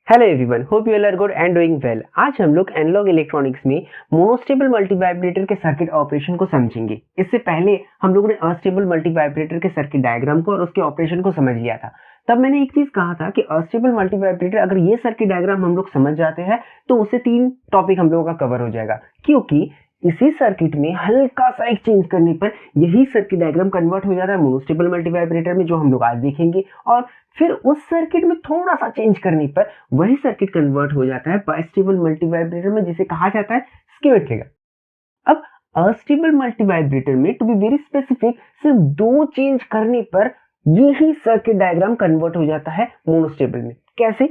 Hello everyone, hope you all are good and doing well. आज हम लोग analogue electronics में मोनोस्टेबल मल्टीवाइब्रेटर के सर्किट ऑपरेशन को समझेंगे। इससे पहले हम लोगों ने अस्टेबल मल्टीवाइब्रेटर के सर्किट डायग्राम को और उसके ऑपरेशन को समझ लिया था। तब मैंने एक चीज कहा था कि अस्टेबल मल्टीवाइब्रेटर अगर ये सर्किट डायग्राम हम लोग समझ जाते हैं तो उससे 3 टॉपिक हम लोगों का कवर हो जाएगा, क्योंकि इसी सर्किट में हल्का सा एक चेंज करने पर यही सर्किट डायग्राम कन्वर्ट हो जाता है मोनोस्टेबल मल्टीवाइब्रेटर में, जो हम लोग आज देखेंगे। और फिर उस सर्किट में थोड़ा सा चेंज करने पर वही सर्किट कन्वर्ट हो जाता है बाइस्टेबल मल्टीवाइब्रेटर में, जिसे कहा जाता है स्कीमेट ट्रिगर। अब अस्टेबल मल्टीवाइब्रेटर में टू बी वेरी स्पेसिफिक सिर्फ 2 चेंज करने पर यही सर्किट डायग्राम कन्वर्ट हो जाता है मोनोस्टेबल में। कैसे?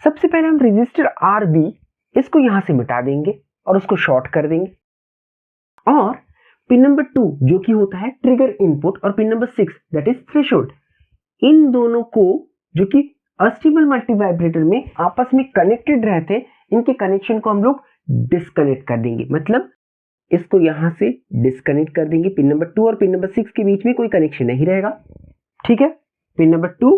सबसे पहले हम रेजिस्टर आरबी इसको यहां से मिटा देंगे और उसको शॉर्ट कर देंगे, और पिन नंबर 2 जो कि होता है ट्रिगर इनपुट और pin number 6 that is threshold, इन दोनों को जो कि अस्टेबल मल्टीवाइब्रेटर में आपस में कनेक्टेड रहते हैं, इनके कनेक्शन को हम लोग डिस्कनेक्ट कर देंगे। मतलब इसको यहां से डिस्कनेक्ट कर देंगे। पिन नंबर 2 और पिन नंबर 6 के बीच में कोई कनेक्शन नहीं रहेगा, ठीक है। पिन नंबर 2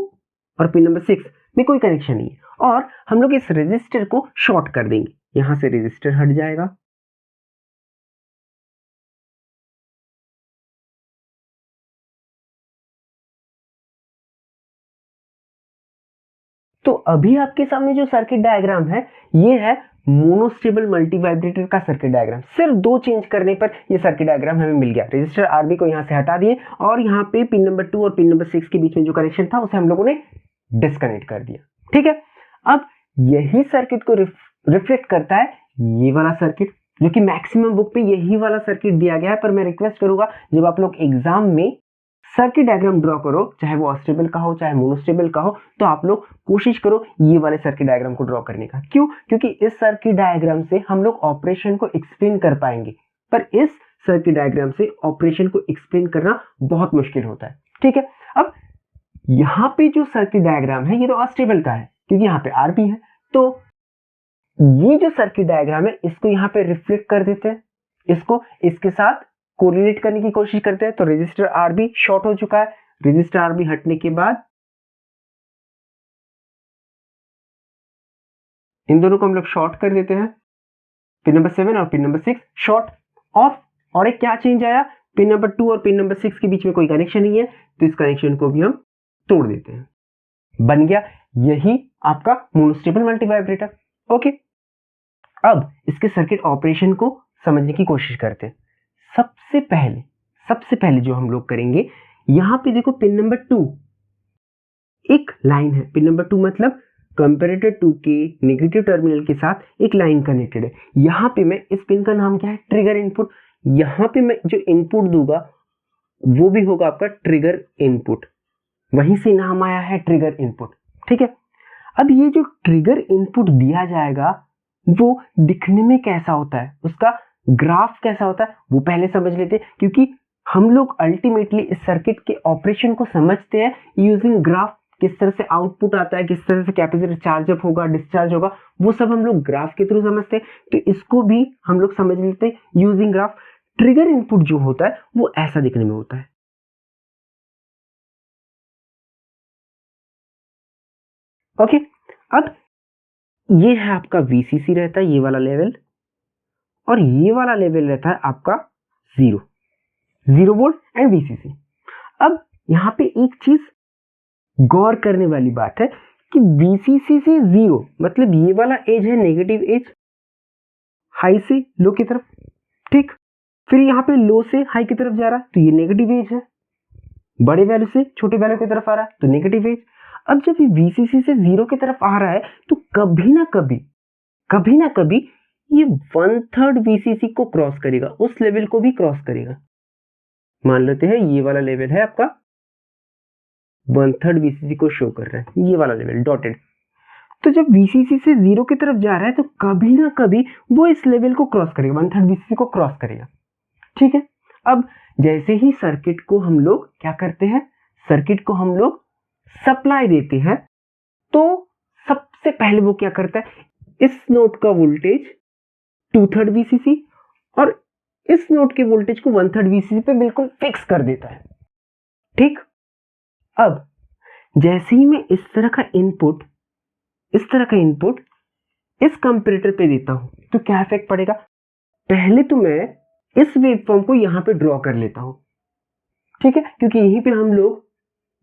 और पिन नंबर 6 में कोई कनेक्शन नहीं है, और हम लोग इस रेजिस्टर को शॉर्ट कर देंगे। यहां से रेजिस्टर हट जाएगा, तो अभी आपके सामने जो सर्किट डायग्राम है ये है मोनोस्टेबल मल्टीवाइब्रेटर का सर्किट डायग्राम। सिर्फ 2 चेंज करने पर ये सर्किट डायग्राम हमें मिल गया। रजिस्टर आरबी को यहां से हटा दिए और यहाँ पे पिन नंबर 2 और पिन नंबर 6 के बीच में जो कनेक्शन था उसे हम लोगों ने डिस्कनेक्ट कर दिया, ठीक है। अब यही सर्किट को रिफ्लेक्ट करता है ये वाला सर्किट, जो कि मैक्सिमम बुक पे यही वाला सर्किट दिया गया है। पर मैं रिक्वेस्ट करूंगा, जब आप लोग एग्जाम में सर्किट डायग्राम ड्रॉ करो, चाहे वो अस्टेबल का हो चाहे मोनोस्टेबल का हो, तो आप लोग कोशिश करो ये वाले सर्किट डायग्राम को ड्रॉ करने का। क्यों? क्योंकि इस सर्किट डायग्राम से हम लोग ऑपरेशन को एक्सप्लेन कर पाएंगे, पर इस सर्किट डायग्राम से ऑपरेशन को एक्सप्लेन करना बहुत मुश्किल होता है, ठीक है। अब यहाँ पे जो सर्किट डायग्राम है ये तो अस्टेबल का है, क्योंकि यहाँ पे आरबी है, तो ये जो सर्किट डायग्राम है इसको यहाँ पे रिफ्लेक्ट कर देते हैं, इसको इसके साथ कोरिलेट करने की कोशिश करते हैं। तो रेजिस्टर आरबी शॉर्ट हो चुका है। रेजिस्टर आरबी हटने के बाद इन दोनों को हम लोग शॉर्ट कर देते हैं। पिन नंबर 7 और पिन नंबर 6 शॉर्ट ऑफ। और एक क्या चेंज आया, पिन नंबर 2 और पिन नंबर 6 के बीच में कोई कनेक्शन नहीं है, तो इस कनेक्शन को भी हम तोड़ देते हैं। बन गया यही आपका मोनोस्टेबल मल्टीवाइब्रेटर, ओके। अब इसके सर्किट ऑपरेशन को समझने की कोशिश करते हैं। सबसे पहले जो हम लोग करेंगे, यहां पे देखो पिन नंबर 2 एक लाइन है। पिन नंबर 2 मतलब कंपैरेटर 2 के नेगेटिव टर्मिनल के साथ एक लाइन कनेक्टेड है। यहां पे मैं इस पिन का नाम क्या है, ट्रिगर इनपुट। यहां पे मैं जो इनपुट दूंगा वो भी होगा आपका ट्रिगर इनपुट, वहीं से नाम आया है ट्रिगर इनपुट, ठीक है। अब ये जो ट्रिगर इनपुट दिया जाएगा वो दिखने में कैसा होता है, उसका ग्राफ कैसा होता है, वो पहले समझ लेते हैं, क्योंकि हम लोग अल्टीमेटली इस सर्किट के ऑपरेशन को समझते हैं यूजिंग ग्राफ। किस तरह से आउटपुट आता है, किस तरह से कैपेसिटर चार्ज अप होगा, डिस्चार्ज होगा, वो सब हम लोग ग्राफ के थ्रू समझते हैं। तो इसको भी हम लोग समझ लेते हैं यूजिंग ग्राफ। ट्रिगर इनपुट जो होता है वो ऐसा दिखने में होता है, ओके। अब ये है आपका VCC रहता है, ये वाला लेवल, और ये वाला लेवल रहता है आपका 0 वोल्ट एंड VCC। अब यहां पे एक चीज गौर करने वाली बात है कि VCC से 0 मतलब ये वाला एज है नेगेटिव एज, हाई से लो की तरफ, ठीक। फिर यहाँ पे लो से हाई की तरफ जा रहा है तो ये नेगेटिव एज है, बड़े वैल्यू से छोटे वैल्यू की तरफ आ रहा है तो नेगेटिव एज। अब जब ये VCC से 0 की तरफ आ रहा है तो कभी ना कभी ये 1/3 VCC को क्रॉस करेगा, उस लेवल को भी क्रॉस करेगा। मान लेते हैं ये वाला लेवल है आपका 1/3 VCC को शो कर रहा है, ये वाला लेवल डॉटेड। तो जब VCC से 0 की तरफ जा रहा है तो कभी ना कभी वो इस लेवल को क्रॉस करेगा, 1/3 VCC को क्रॉस करेगा, ठीक है। अब जैसे ही सर्किट को हम लोग क्या करते हैं, सर्किट को हम लोग सप्लाई देते हैं, तो सबसे पहले वो क्या करता है, इस नोड का वोल्टेज 2/3 VCC और इस नोड के वोल्टेज को 1/3 VCC पे बिल्कुल फिक्स कर देता है, ठीक। अब जैसे ही मैं इस तरह का इनपुट इस तरह का इनपुट इस कंपैरेटर पे देता हूं तो क्या इफेक्ट पड़ेगा? पहले तो मैं इस वेवफॉर्म को यहां पे ड्रॉ कर लेता हूं, ठीक है, क्योंकि यहीं पे हम लोग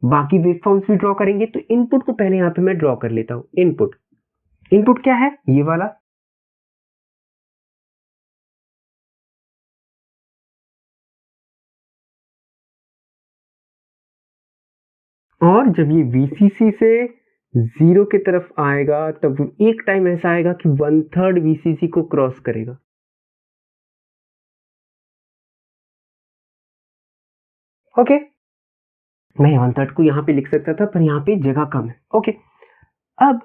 बाकी वेवफॉर्म्स भी ड्रॉ करेंगे। तो इनपुट को पहले यहां पे मैं ड्रॉ कर लेता हूं। इनपुट, इनपुट क्या है? ये वाला। और जब ये VCC से 0 की तरफ आएगा तब एक टाइम ऐसा आएगा कि 1/3 VCC को क्रॉस करेगा। ओके, मैं 1/3 को यहां पे लिख सकता था पर यहां पे जगह कम है। ओके, अब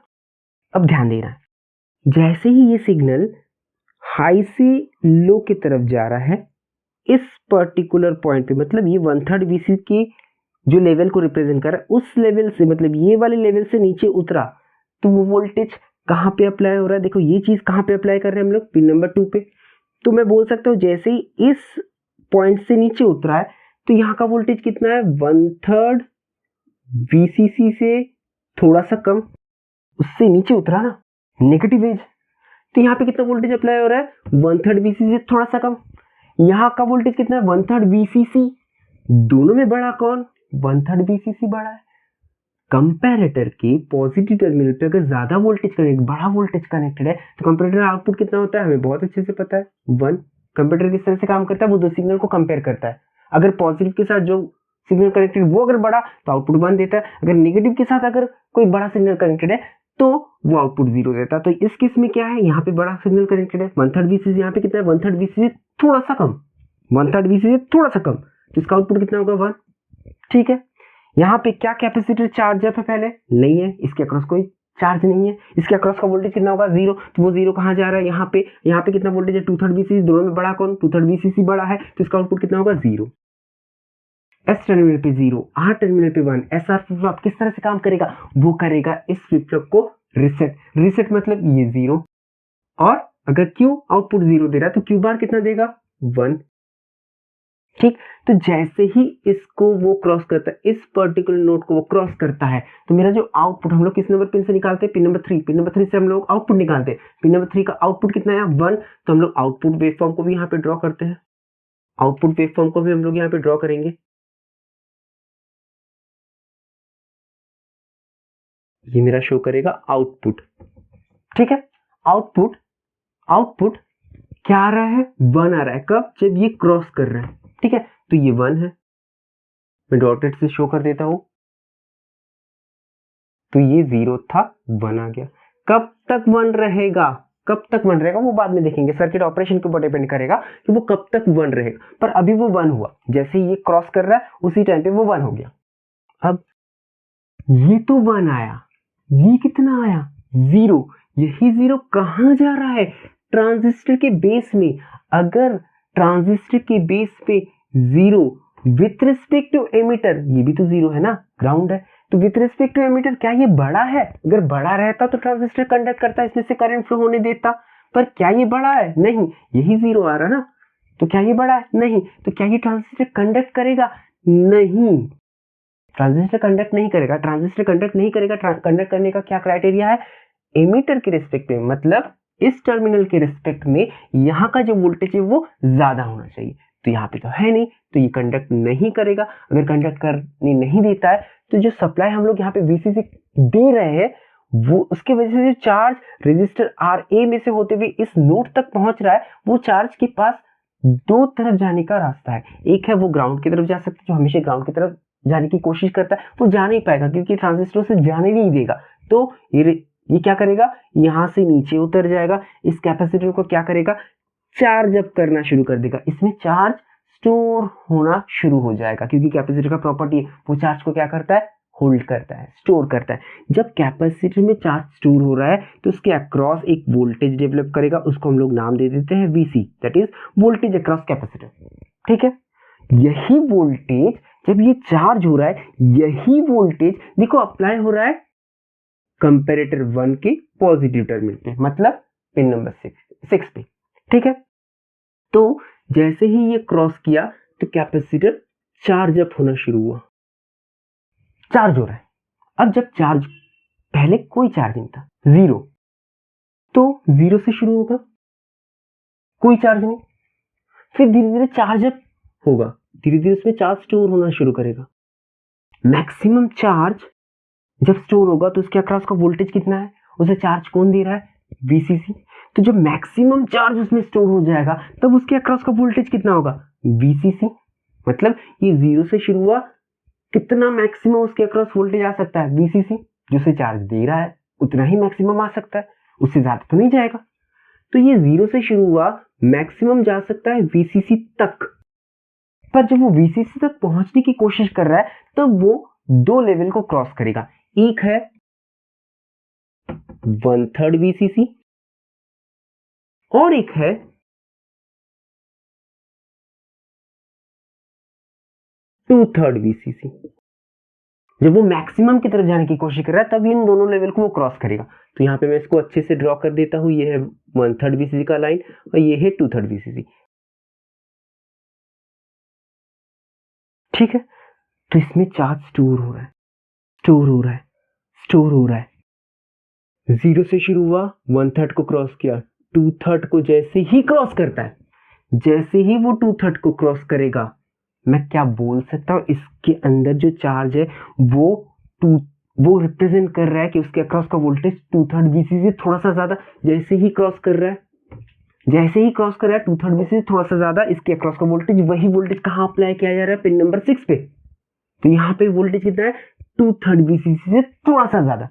ध्यान देना है, जैसे ही ये सिग्नल हाई से लो की तरफ जा रहा है इस पर्टिकुलर पॉइंट पे, मतलब ये 1/3 VCC की जो लेवल को रिप्रेजेंट कर रहा है उस लेवल से, मतलब ये वाले लेवल से नीचे उतरा तो वो वोल्टेज कहां पे अप्लाई हो रहा है? देखो ये चीज कहां पे अप्लाई कर रहे हैं हम लोग? पिन नंबर 2 पे। तो मैं बोल सकता हूं जैसे ही इस पॉइंट से नीचे उतरा है तो यहाँ का वोल्टेज कितना है? 1/3 VCC से थोड़ा सा कम, उससे नीचे उतरा ना, नेगेटिव एज। तो यहाँ पे कितना वोल्टेज अप्लाई हो रहा है? 1/3 VCC से थोड़ा सा कम। यहाँ का वोल्टेज कितना है? 1/3 VCC। दोनों में बड़ा कौन? 1/3 VCC बड़ा है। कंपैरेटर के पॉजिटिव टर्मिनल पे अगर ज्यादा वोल्टेज कनेक्ट, बड़ा वोल्टेज कनेक्टेड है तो कंपैरेटर आउटपुट कितना होता है हमें बहुत अच्छे से पता है, 1। कंपैरेटर किस तरह से काम करता है? वो दो सिग्नल को कंपेयर करता है। अगर पॉजिटिव के साथ जो सिग्नल कनेक्टेड वो अगर बड़ा तो आउटपुट 1 देता है, अगर नेगेटिव के साथ अगर कोई बड़ा सिग्नल कनेक्टेड है तो वो आउटपुट 0 देता है। तो इस केस में क्या है? यहाँ पे बड़ा सिग्नल कनेक्टेड है 1/3 VCC, यहाँ पे कितना है? 1/3 VCC थोड़ा सा कम, 1/3 VCC थोड़ा सा कम, तो इसका आउटपुट कितना होगा? 1। ठीक है, यहाँ पे क्या कैपेसिटर चार्ज अप है? पहले नहीं है, इसके अक्रॉस कोई चार्ज नहीं है, इसके अक्रॉस का वोल्टेज कितना होगा? 0। तो वो 0 कहाँ जा रहा है? यहाँ पे कितना वोल्टेज है? 2/3 VCC। दोनों में बड़ा कौन? 2/3 VCC बड़ा है, तो इसका आउटपुट कितना होगा? 0। एस टर्मिनल पे 0, आर टर्मिनल पे 1। एसआर फ्लिप फ्लॉप किस तरह से काम करेगा? वो करेगा इस फ्लिप फ्लॉप को रीसेट। रीसेट मतलब ये 0, और अगर क्यू आउटपुट 0 दे रहा है तो क्यू बार कितना देगा? 1। ठीक, तो जैसे ही इसको वो क्रॉस करता है, इस पर्टिकुलर नोड को वो क्रॉस करता है, तो मेरा जो आउटपुट हम लोग किस नंबर पिन से निकालते हैं? Pin number 3। पिन नंबर 3 से हम लोग आउटपुट निकालते हैं। पिन नंबर 3 का आउटपुट कितना है? 1। तो हम लोग आउटपुट वेवफॉर्म को भी यहाँ पे ड्रॉ करते हैं। आउटपुट वेवफॉर्म को भी हम लोग यहाँ पे ड्रॉ करेंगे। ये मेरा शो करेगा आउटपुट। ठीक है, आउटपुट क्या आ रहा है? 1 आ रहा है। कब? जब ये क्रॉस कर रहा है। ठीक है, तो ये 1 है, मैं डॉटेड से शो कर देता हूं। तो ये 0 था, 1 आ गया। कब तक 1 रहेगा? कब तक 1 रहेगा वो बाद में देखेंगे, सर्किट ऑपरेशन के ऊपर डिपेंड करेगा कि वो कब तक 1 रहेगा। पर अभी वो 1 हुआ, जैसे ये क्रॉस कर रहा है उसी टाइम पे वो 1 हो गया। अब ये तो 1 आया, ये कितना आया? 0। यही 0 कहां जा रहा है? ट्रांजिस्टर के बेस में। अगर ट्रांजिस्टर के बेस पे 0 विथ रिस्पेक्ट टू एमिटर, ये भी तो 0 है ना, ग्राउंड है, तो विथ रिस्पेक्ट टू एमिटर क्या ये बड़ा है? अगर बड़ा रहता तो ट्रांजिस्टर कंडक्ट करता, इसमें से करंट फ्लो होने देता। पर क्या ये बड़ा है? नहीं, यही 0 आ रहा ना, तो क्या ये बड़ा है? नहीं। तो क्या ये ट्रांजिस्टर कंडक्ट करेगा? नहीं, ट्रांजिस्टर कंडक्ट नहीं करेगा। ट्रांजिस्टर कंडक्ट नहीं करेगा। कंडक्ट करने का क्या क्राइटेरिया है? एमिटर के रिस्पेक्ट में, मतलब इस टर्मिनल के रिस्पेक्ट में यहाँ का जो वोल्टेज है वो ज्यादा होना चाहिए। तो यहाँ पे तो है नहीं, तो ये कंडक्ट नहीं करेगा। अगर कंडक्ट करने नहीं देता है तो जो सप्लाई हम लोग यहाँ पे VCC दे रहे हैं वो उसके वजह से जो चार्ज रेजिस्टर RA में से होते हुए इस नोड तक पहुंच रहा है, वो चार्ज के पास दो तरफ जाने का रास्ता है। एक है वो ग्राउंड की तरफ जा सकता है, जो हमेशा ग्राउंड की तरफ जाने की कोशिश करता है, वो जा नहीं पाएगा क्योंकि ट्रांजिस्टर से जाने नहीं देगा। तो ये क्या करेगा? यहाँ से नीचे उतर जाएगा। इस कैपेसिटर को क्या करेगा? चार्ज अप करना शुरू कर देगा। इसमें चार्ज स्टोर होना शुरू हो जाएगा क्योंकि कैपेसिटर का प्रॉपर्टी है, वो चार्ज को क्या करता है? होल्ड करता है, स्टोर करता है। जब कैपेसिटर में चार्ज स्टोर हो रहा है तो उसके अक्रॉस एक वोल्टेज डेवलप करेगा, उसको हम लोग नाम दे देते हैं VC, that is voltage across capacitor. ठीक है, यही वोल्टेज जब ये चार्ज हो रहा है, यही वोल्टेज देखो अप्लाई हो रहा है कंपैरेटर 1 के पॉजिटिव टर्मिनल पे, मतलब पिन नंबर 6 पे। ठीक है, तो जैसे ही ये क्रॉस किया तो कैपेसिटर चार्ज अप होना शुरू हुआ, चार्ज हो रहा है। अब जब चार्ज पहले कोई चार्ज नहीं था, जीरो, तो जीरो से शुरू होगा, कोई चार्ज नहीं, फिर धीरे धीरे चार्ज अप होगा, धीरे धीरे उसमें चार्ज स्टोर होना शुरू करेगा। मैक्सिमम चार्ज जब स्टोर होगा तो उसके अक्रॉस का वोल्टेज कितना है, उसे चार्ज कौन दे रहा है, वीसीसी। तो जब मैक्सिमम चार्ज उसमें स्टोर हो जाएगा तब उसके अक्रॉस का वोल्टेज कितना होगा, वीसीसी। मतलब ये जीरो से शुरू हुआ, कितना मैक्सिमम उसके अक्रॉस वोल्टेज आ सकता है, वीसीसी, जो उसे चार्ज दे रहा है उतना ही मैक्सिमम आ सकता है, उससे ज्यादा तो नहीं जाएगा। तो ये जीरो से शुरू हुआ, मैक्सिमम जा सकता है वीसीसी तक, पर जब वो वीसीसी तक पहुंचने की कोशिश कर रहा है तब वो दो लेवल को क्रॉस करेगा। एक है 1/3 वीसीसी और एक है 2/3 वीसीसी। जब वो मैक्सिमम की तरफ जाने की कोशिश कर रहा है तब इन दोनों लेवल को वो क्रॉस करेगा। तो यहाँ पे मैं इसको अच्छे से ड्रॉ कर देता हूँ, ये है 1/3 वीसीसी का लाइन और ये है 2/3 वीसीसी। ठीक है, तो इसमें चार्ज स्टोर हो रहा है, स्टोर हो रहा है, स्टोर हो रहा है। जीरो से शुरू हुआ, 1/3 को क्रॉस किया, 2/3 को जैसे ही क्रॉस करता है, जैसे ही वो 2/3 को क्रॉस करेगा, मैं क्या बोल सकता हूँ, इसके अंदर जो चार्ज है वो रिप्रेजेंट कर रहा है कि उसके अक्रॉस का वोल्टेज 2/3 वीसीसी से थोड़ा सा ज्यादा, जैसे ही क्रॉस कर रहा है, जैसे ही क्रॉस कर रहा है 2/3 वीसीसी से थोड़ा सा ज्यादा, इसके अक्रॉस का वोल्टेज, वही वोल्टेज कहाँ अप्लाई किया जा रहा है, पिन नंबर 6 पे। तो यहाँ पे वोल्टेज कितना है, 2/3 वीसीसी से थोड़ा सा ज्यादा।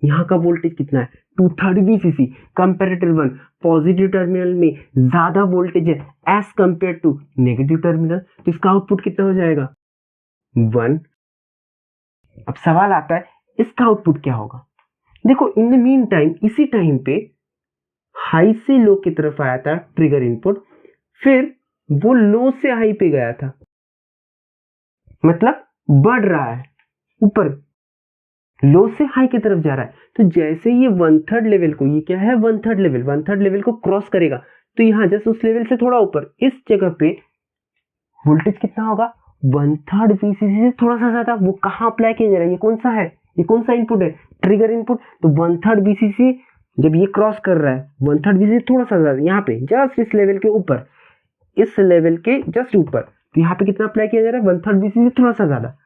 यहाँ का वोल्टेज कितना है, 2/3 वीसीसी, कंपेरेटर 1, पॉजिटिव टर्मिनल में ज्यादा वोल्टेज है as compare to negative terminal, तो इसका आउटपुट कितना हो जाएगा, 1। अब सवाल आता है इसका आउटपुट क्या होगा। देखो इन द मीन टाइम, इसी टाइम पे हाई से लो की तरफ आया था ट्रिगर इनपुट, फिर वो लो से हाई पे गया था, मतलब बढ़ रहा है ऊपर, लो से हाई की तरफ जा रहा है। तो जैसे ये 1/3 लेवल को, ये क्या है 1/3 लेवल, 1/3 लेवल को क्रॉस करेगा, तो यहां जस्ट उस लेवल से थोड़ा ऊपर इस जगह पे वोल्टेज कितना होगा, 1/3 वीसीसी से थोड़ा सा ज्यादा। वो कहां अप्लाई किया जा रहा है, ये कौन सा है, ये कौन सा इनपुट है, ट्रिगर इनपुट। तो 1/3 वीसीसी जब ये क्रॉस कर रहा है 1/3 वीसीसी थोड़ा सा ज्यादा, यहाँ पे जस्ट इस लेवल के ऊपर, इस लेवल के जस्ट ऊपर, तो यहाँ पे कितना अप्लाई किया जा रहा है, 1/3 वीसीसी से थोड़ा सा ज्यादा,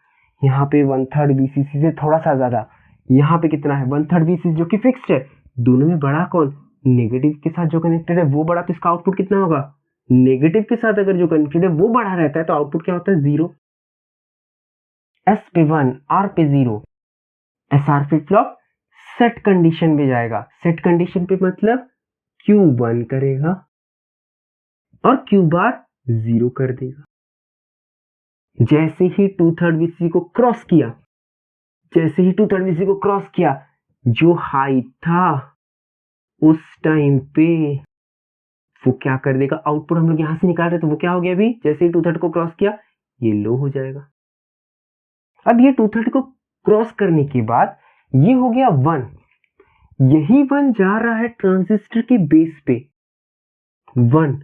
यहाँ पे 1/3 वीसीसी से थोड़ा सा ज्यादा, यहाँ पे कितना है 1/3 वीसीसी जो कि फिक्स्ड है। दोनों में बड़ा कौन, नेगेटिव के साथ जो कनेक्टेड है वो बड़ा, तो इसका आउटपुट कितना होगा, नेगेटिव के साथ अगर जो कनेक्टेड है वो बड़ा रहता है तो आउटपुट क्या होता है, 0। एस पे 1, आर पे 0, SR flip flop set condition में जाएगा। सेट कंडीशन पे मतलब क्यू 1 करेगा और क्यू बार 0 कर देगा। जैसे ही 2/3 वीसीसी को क्रॉस किया, जैसे ही 2/3 वीसीसी को क्रॉस किया, जो हाई था उस टाइम पे वो क्या कर देगा, आउटपुट हम लोग यहां से निकाल रहे तो वो क्या हो गया, अभी जैसे ही 2/3 को क्रॉस किया ये लो हो जाएगा। अब ये 2/3 को क्रॉस करने के बाद ये हो गया 1, यही 1 जा रहा है ट्रांजिस्टर के बेस पे 1।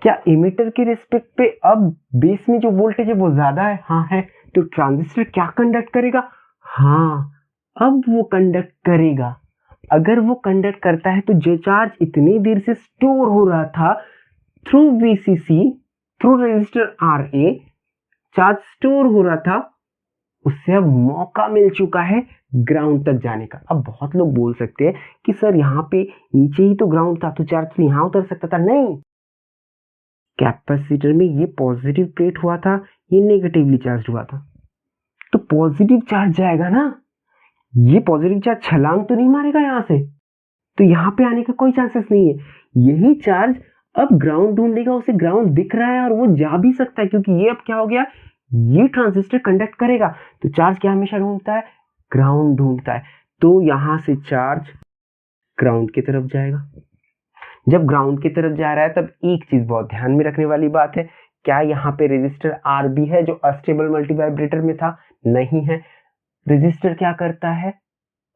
क्या इमिटर के रिस्पेक्ट पे अब बेस में जो वोल्टेज है वो ज्यादा है, हाँ है, तो ट्रांजिस्टर क्या कंडक्ट करेगा, हाँ अब वो कंडक्ट करेगा। अगर वो कंडक्ट करता है तो जो चार्ज इतनी देर से स्टोर हो रहा था through VCC, through resistor R A, charge store हो रहा था, उससे अब मौका मिल चुका है ग्राउंड तक जाने का। अब बहुत लोग बोल सकते हैं कि सर यहाँ पे नीचे ही तो ग्राउंड था तो चार्ज तो यहाँ उतर सकता था, नहीं, कैपेसिटर में ये पॉजिटिव प्लेट हुआ था, ये नेगेटिवली चार्ज हुआ था, तो पॉजिटिव चार्ज जाएगा ना, ये पॉजिटिव चार्ज छलांग तो नहीं मारेगा यहाँ से, तो यहाँ पे आने का कोई चांसेस नहीं है। यही चार्ज अब ग्राउंड ढूंढेगा, उसे ग्राउंड दिख रहा है और वो जा भी सकता है, क्योंकि ये अब क्या हो गया, ये ट्रांजिस्टर कंडक्ट करेगा, तो चार्ज क्या हमेशा ढूंढता है, ग्राउंड ढूंढता है। तो यहां से चार्ज ग्राउंड की तरफ जाएगा। जब ग्राउंड की तरफ जा रहा है तब एक चीज बहुत ध्यान में रखने वाली बात है, क्या यहाँ पे रेजिस्टर आर भी है जो अस्टेबल मल्टीवाइब्रेटर में था, नहीं है। रेजिस्टर क्या करता है,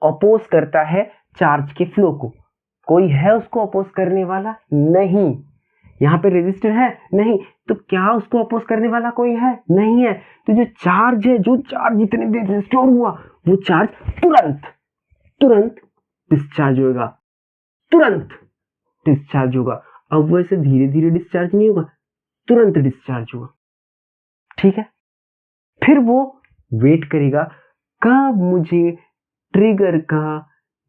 अपोज करता है चार्ज के फ्लो को। कोई है उसको अपोज करने वाला, नहीं। यहाँ पे रेजिस्टर है, नहीं, तो क्या उसको अपोज करने वाला कोई है, नहीं है। तो जो चार्ज है, जो चार्ज इतने देर से स्टोर हुआ वो चार्ज तुरंत तुरंत डिस्चार्ज होगा, तुरंत डिस्चार्ज होगा। अब वो ऐसे धीरे धीरे डिस्चार्ज नहीं होगा, तुरंत डिस्चार्ज होगा, ठीक है। फिर वो वेट करेगा कब मुझे ट्रिगर का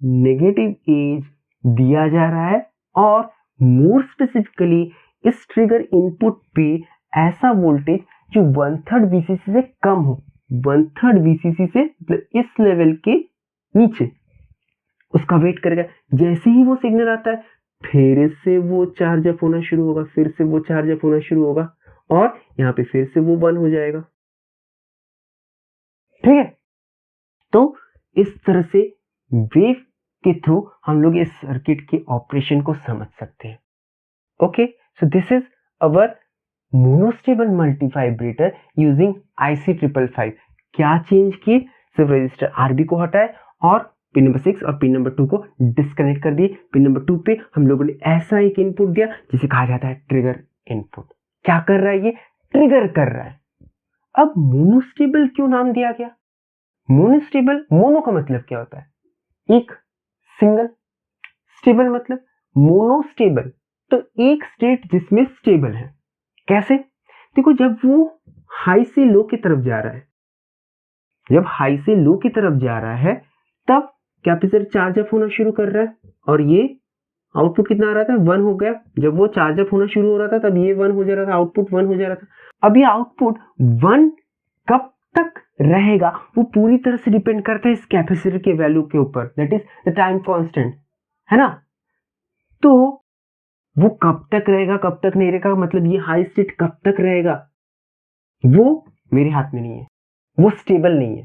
नेगेटिव एज दिया जा रहा है, और मोर स्पेसिफिकली इस ट्रिगर इनपुट पे ऐसा वोल्टेज जो 1/3 VCC से कम हो, 1/3 VCC से मतलब इस लेवल के नीचे, उसका वेट करेगा। जैसे ही वो सिग्नल आता है फिर से वो चार्ज अप होना शुरू होगा, फिर से वो चार्ज अप होना शुरू होगा, और यहाँ पे फिर से वो बंद हो जाएगा, ठीक है। तो इस तरह से वेव के थ्रू हम लोग इस सर्किट के ऑपरेशन को समझ सकते हैं। Okay, so this is our monostable multivibrator using IC555। क्या चेंज किए? सिर्फ रजिस्टर RB को हटाए और पिन नंबर 6 और पिन नंबर 2 को डिस्कनेक्ट कर दिए। पिन नंबर 2 पे हम लोगों ने ऐसा एक इनपुट दिया जिसे कहा जाता है ट्रिगर इनपुट। क्या कर रहा है? ये ट्रिगर कर रहा है। अब मोनोस्टेबल क्यों नाम दिया गया? मोनोस्टेबल, मोनो का मतलब क्या होता है? एक, सिंगल। स्टेबल मतलब मोनोस्टेबल, तो एक स्टेट जिसमें स्टेबल है। कैसे? देखो, जब वो हाई से लो की तरफ जा रहा है, जब हाई से लो की तरफ जा रहा है तब कैपेसिटर चार्ज अप होना शुरू कर रहा है, और ये आउटपुट कितना आ रहा था? 1 हो गया। जब वो चार्ज अप होना शुरू हो रहा था तब ये 1 हो जा रहा था, आउटपुट 1 हो जा रहा था। अब ये आउटपुट 1 कब तक रहेगा वो पूरी तरह से डिपेंड करता है इस कैपेसिटर के वैल्यू के ऊपर, that is the time constant, है ना। तो वो कब तक रहेगा, कब तक नहीं रहेगा, मतलब ये हाई स्टेट कब तक रहेगा, वो मेरे हाथ में नहीं है, वो स्टेबल नहीं है।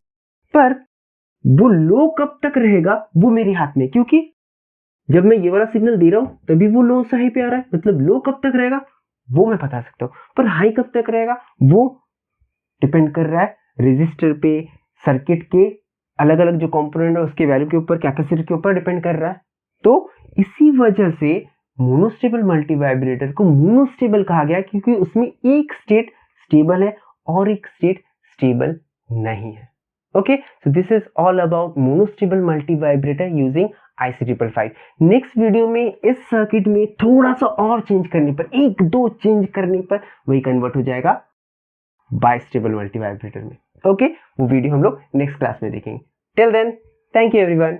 पर वो लो कब तक रहेगा वो मेरे हाथ में, क्योंकि जब मैं ये वाला सिग्नल दे रहा हूं तभी वो लो से हाई पे आ रहा है, मतलब लो कब तक रहेगा वो मैं बता सकता हूं, पर हाई कब तक रहेगा वो डिपेंड कर रहा है रेजिस्टर पे, सर्किट के अलग अलग जो कंपोनेंट है उसके वैल्यू के ऊपर, कैपेसिटर के ऊपर डिपेंड कर रहा है। तो इसी वजह से मोनोस्टेबल मल्टीवाइब्रेटर को मोनोस्टेबल कहा गया, क्योंकि उसमें एक स्टेट स्टेबल है और एक स्टेट स्टेबल नहीं है। Okay, so this is all about monostable multivibrator using IC555। Next video में इस सर्किट में थोड़ा सा और चेंज करने पर, एक दो चेंज करने पर वही कन्वर्ट हो जाएगा बाइस्टेबल मल्टीवाइब्रेटर में। ओके, वो वीडियो हम लोग नेक्स्ट क्लास में देखेंगे। Till then, thank you everyone.